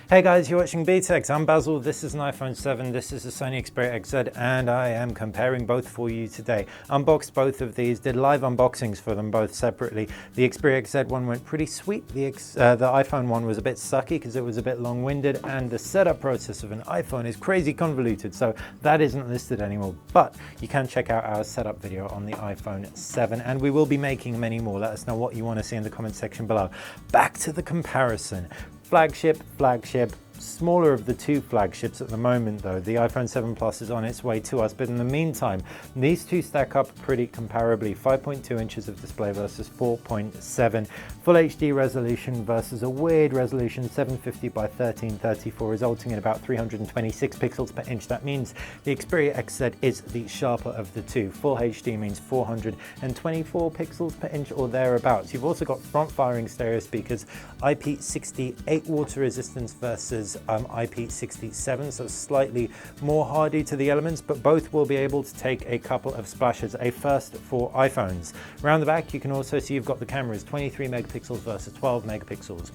Hey guys, you're watching BTEX. I'm Basil, this is an iPhone 7, this is a Sony Xperia XZ, and I am comparing both for you today. Unboxed both of these, did live unboxings for them both separately. The Xperia XZ one went pretty sweet, the iPhone one was a bit sucky because it was a bit long-winded, and the setup process of an iPhone is crazy convoluted, so that isn't listed anymore. But you can check out our setup video on the iPhone 7, and we will be making many more. Let us know what you want to see in the comment section below. Back to the comparison. Flagship, smaller of the two flagships at the moment though. The iPhone 7 Plus is on its way to us, but in the meantime, these two stack up pretty comparably. 5.2 inches of display versus 4.7. Full HD resolution versus a weird resolution 750 by 1334, resulting in about 326 pixels per inch. That means the Xperia XZ is the sharper of the two. Full HD means 424 pixels per inch or thereabouts. You've also got front-firing stereo speakers, IP68 water resistance versus IP67, so slightly more hardy to the elements, but both will be able to take a couple of splashes, a first for iPhones. Around the back you can also see you've got the cameras, 23 megapixels versus 12 megapixels.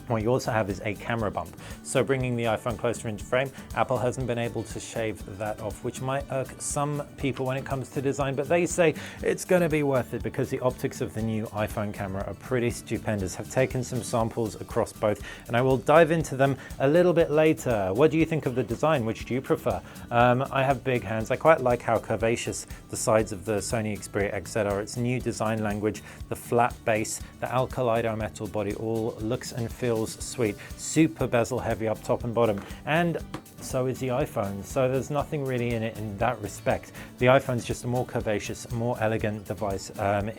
What you also have is a camera bump. So bringing the iPhone closer into frame, Apple hasn't been able to shave that off, which might irk some people when it comes to design, but they say it's going to be worth it because the optics of the new iPhone camera are pretty stupendous. I've taken some samples across both and I will dive into them a little bit later. What do you think of the design? Which do you prefer? I have big hands. I quite like how curvaceous the sides of the Sony Xperia XZ are. Its new design language, the flat base, the Alkaleido metal body, all looks and feels sweet. Super bezel heavy up top and bottom, and so is the iPhone, so there's nothing really in it in that respect. The iPhone's just a more curvaceous, more elegant device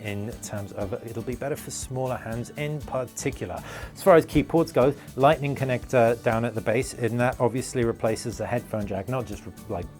in terms of it'll be better for smaller hands in particular. As far as key ports go, lightning connector down at the base, and that obviously replaces the headphone jack. Not just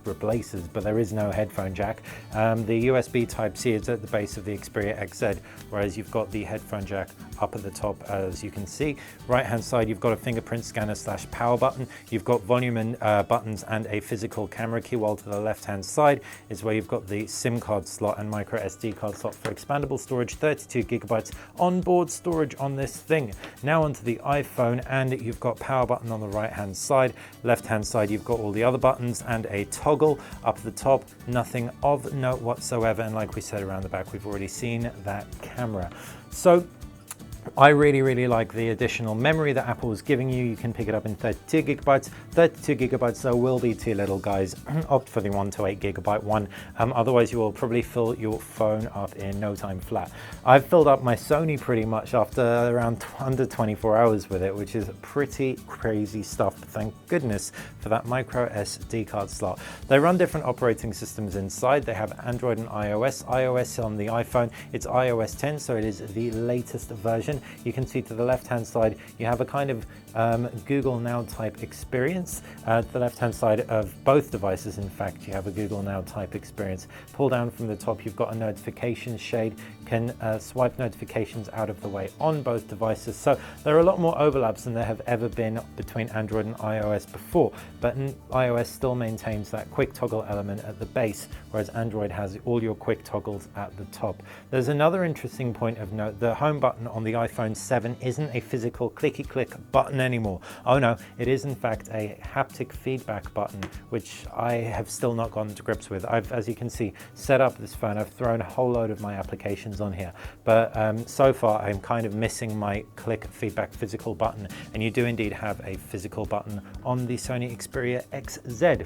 replaces, but there is no headphone jack. The USB Type-C is at the base of the Xperia XZ, whereas you've got the headphone jack up at the top, as you can see. Right hand side you've got a fingerprint scanner / power button. You've got volume and buttons and a physical camera key, while to the left hand side is where you've got the SIM card slot and micro SD card slot for expandable storage, 32 gigabytes onboard storage on this thing. Now onto the iPhone, and you've got power button on the right hand side. Left hand side you've got all the other buttons and a toggle. Up at the top, nothing of note whatsoever, and like we said, around the back we've already seen that camera. So I really like the additional memory that Apple is giving you. You can pick it up in 32 gigabytes. 32 gigabytes though will be too little, guys. Opt for the 1 to 8 gigabyte one. Otherwise you will probably fill your phone up in no time flat. I've filled up my Sony pretty much after around under 24 hours with it, which is pretty crazy stuff. Thank goodness for that micro SD card slot. They run different operating systems inside. They have Android and iOS. iOS on the iPhone, it's iOS 10, so it is the latest version. You can see to the left hand side you have a kind of Google Now type experience. To the left hand side of both devices, in fact, you have a Google Now type experience. Pull down from the top, you've got a notification shade. Can swipe notifications out of the way on both devices. So there are a lot more overlaps than there have ever been between Android and iOS before, but iOS still maintains that quick toggle element at the base, whereas Android has all your quick toggles at the top. There's another interesting point of note. The home button on the iPhone 7 isn't a physical clicky click button anymore. Oh no, it is in fact a haptic feedback button, which I have still not gotten to grips with. I've, as you can see, set up this phone. I've thrown a whole load of my applications on here, but so far I'm kind of missing my click feedback physical button, and you do indeed have a physical button on the Sony Xperia XZ.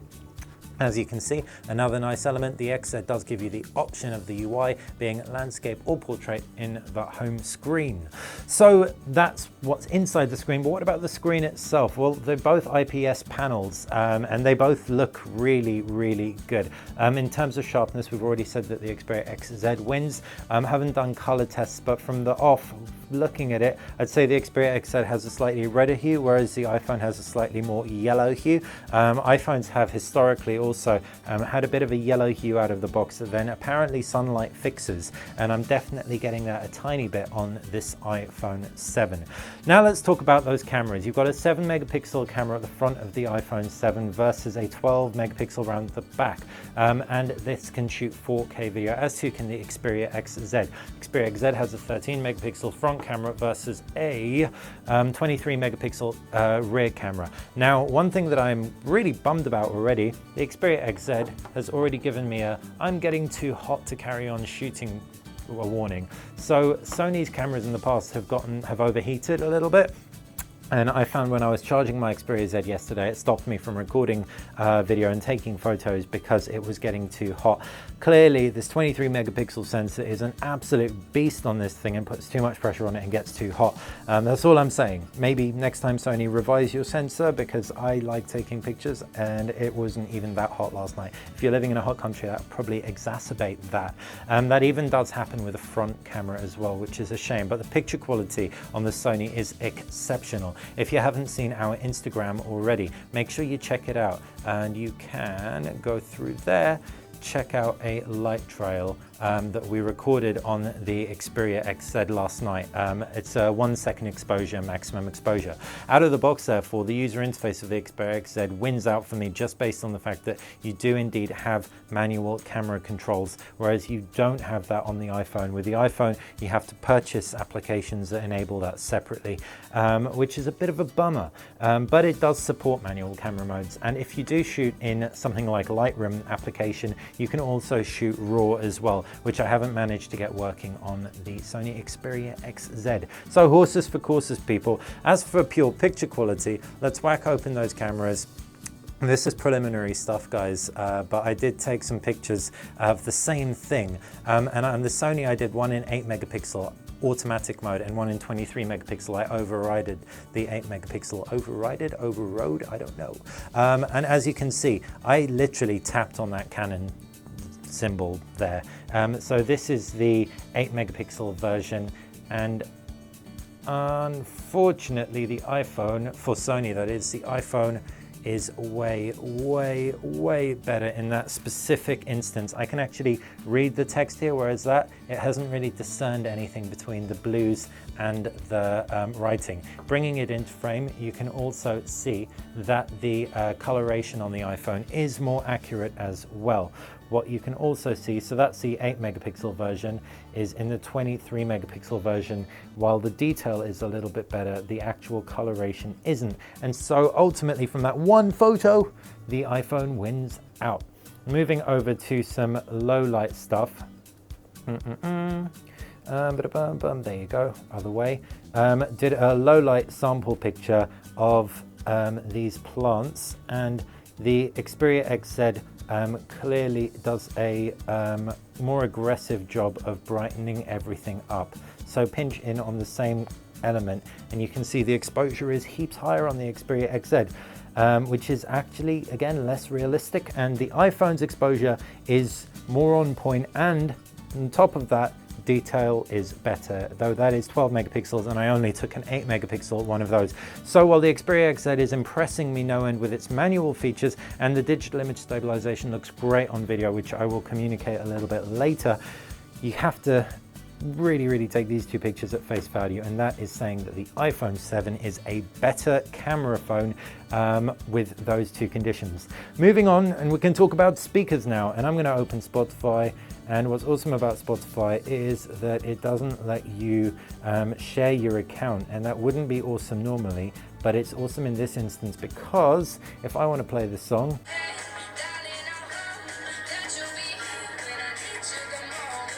As you can see, another nice element, the XZ does give you the option of the UI being landscape or portrait in the home screen. So that's what's inside the screen, but what about the screen itself? Well, they're both IPS panels, and they both look really good. In terms of sharpness, we've already said that the Xperia XZ wins. Haven't done color tests, but from the off, looking at it, I'd say the Xperia XZ has a slightly redder hue, whereas the iPhone has a slightly more yellow hue. iPhones have historically also had a bit of a yellow hue out of the box that then apparently sunlight fixes, and I'm definitely getting that a tiny bit on this iPhone 7. Now let's talk about those cameras. You've got a 7 megapixel camera at the front of the iPhone 7 versus a 12 megapixel around the back. And this can shoot 4K video, as too can the Xperia XZ. Xperia XZ has a 13 megapixel front camera versus a 23 megapixel rear camera. Now, one thing that I'm really bummed about already, the Xperia XZ has already given me a "I'm getting too hot to carry on shooting" a warning. So Sony's cameras in the past have overheated a little bit. And I found when I was charging my Xperia Z yesterday, it stopped me from recording video and taking photos because it was getting too hot. Clearly, this 23 megapixel sensor is an absolute beast on this thing and puts too much pressure on it and gets too hot. That's all I'm saying. Maybe next time Sony revise your sensor, because I like taking pictures and it wasn't even that hot last night. If you're living in a hot country, that would probably exacerbate that. That even does happen with a front camera as well, which is a shame. But the picture quality on the Sony is exceptional. If you haven't seen our Instagram already, make sure you check it out, and you can go through there, check out a light trail that we recorded on the Xperia XZ last night. It's a 1 second exposure, maximum exposure. Out of the box, therefore, the user interface of the Xperia XZ wins out for me just based on the fact that you do indeed have manual camera controls, whereas you don't have that on the iPhone. With the iPhone, you have to purchase applications that enable that separately, which is a bit of a bummer, but it does support manual camera modes. And if you do shoot in something like Lightroom application, you can also shoot RAW as well, which I haven't managed to get working on the Sony Xperia XZ. So horses for courses, people. As for pure picture quality, let's whack open those cameras. This is preliminary stuff, guys, but I did take some pictures of the same thing. And on the Sony, I did one in 8 megapixel automatic mode and one in 23 megapixel. I overrided the 8 megapixel. Overrode? I don't know. And as you can see, I literally tapped on that Canon symbol there. So this is the 8 megapixel version, and unfortunately the iPhone, for Sony that is, the iPhone is way better in that specific instance. I can actually read the text here, whereas that, it hasn't really discerned anything between the blues and the writing. Bringing it into frame, you can also see that the coloration on the iPhone is more accurate as well. What you can also see, so that's the 8 megapixel version, is in the 23 megapixel version, while the detail is a little bit better, the actual coloration isn't. And so ultimately from that one photo, the iPhone wins out. Moving over to some low light stuff. There you go, other way. Did a low light sample picture of these plants, and the Xperia XZ clearly does a more aggressive job of brightening everything up. So pinch in on the same element and you can see the exposure is heaps higher on the Xperia XZ, which is actually, again, less realistic, and the iPhone's exposure is more on point, and on top of that, detail is better, though that is 12 megapixels and I only took an 8 megapixel one of those. So while the Xperia XZ is impressing me no end with its manual features, and the digital image stabilization looks great on video, which I will communicate a little bit later, you have to really take these two pictures at face value, and that is saying that the iPhone 7 is a better camera phone with those two conditions. Moving on, and we can talk about speakers now, and I'm going to open Spotify. And what's awesome about Spotify is that it doesn't let you share your account, and that wouldn't be awesome normally, but it's awesome in this instance because if I want to play this song,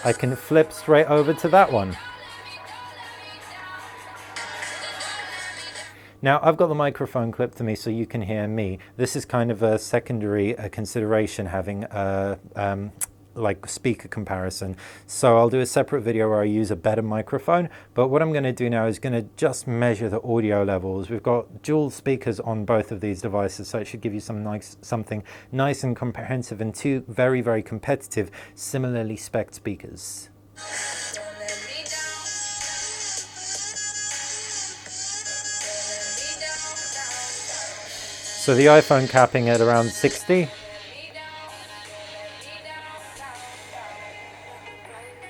I can flip straight over to that one. Now, I've got the microphone clipped to me so you can hear me. This is kind of a secondary consideration, having like speaker comparison. So I'll do a separate video where I use a better microphone, but what I'm going to do now is going to just measure the audio levels. We've got dual speakers on both of these devices, so it should give you something nice and comprehensive, and two very competitive, similarly spec'd speakers. So the iPhone capping at around 60.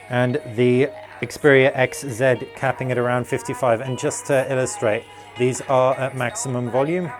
And the Xperia XZ capping at around 55, and just to illustrate, these are at maximum volume.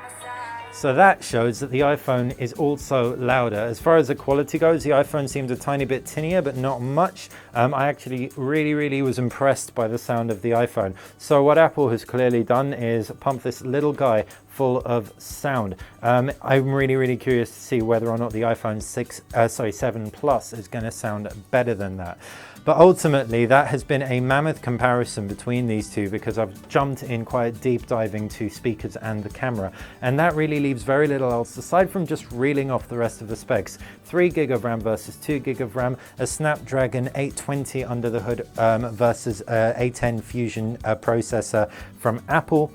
So that shows that the iPhone is also louder. As far as the quality goes, the iPhone seems a tiny bit tinnier, but not much. I actually really was impressed by the sound of the iPhone. So what Apple has clearly done is pump this little guy full of sound. I'm really curious to see whether or not the iPhone 7 Plus is going to sound better than that. But ultimately, that has been a mammoth comparison between these two, because I've jumped in quite deep diving to speakers and the camera, and that really leaves very little else aside from just reeling off the rest of the specs. 3 gig of RAM versus 2 gig of RAM, a Snapdragon 820 under the hood versus A10 Fusion processor from Apple,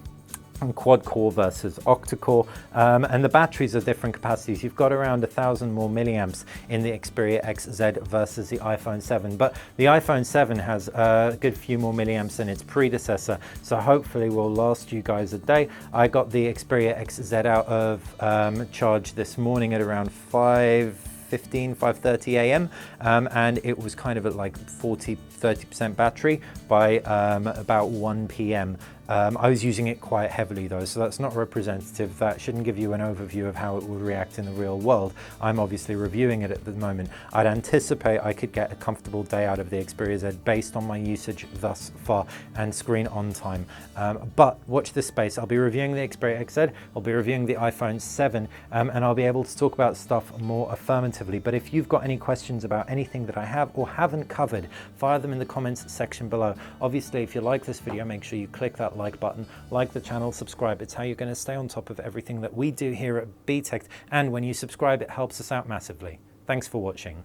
and quad core versus octa-core, and the batteries are different capacities. You've got around 1,000 more milliamps in the Xperia XZ versus the iPhone 7, but the iPhone 7 has a good few more milliamps than its predecessor, so hopefully will last you guys a day. I got the Xperia XZ out of charge this morning at around 5:30 a.m. And it was kind of at like 30% battery by about 1 p.m. I was using it quite heavily though, so that's not representative. That shouldn't give you an overview of how it would react in the real world. I'm obviously reviewing it at the moment. I'd anticipate I could get a comfortable day out of the Xperia Z based on my usage thus far and screen on time. But watch this space. I'll be reviewing the Xperia XZ, I'll be reviewing the iPhone 7, and I'll be able to talk about stuff more affirmatively. But if you've got any questions about anything that I have or haven't covered, fire them in the comments section below. Obviously, if you like this video, make sure you click that like button, like the channel, subscribe. It's how you're going to stay on top of everything that we do here at BTech, and when you subscribe, it helps us out massively. Thanks for watching.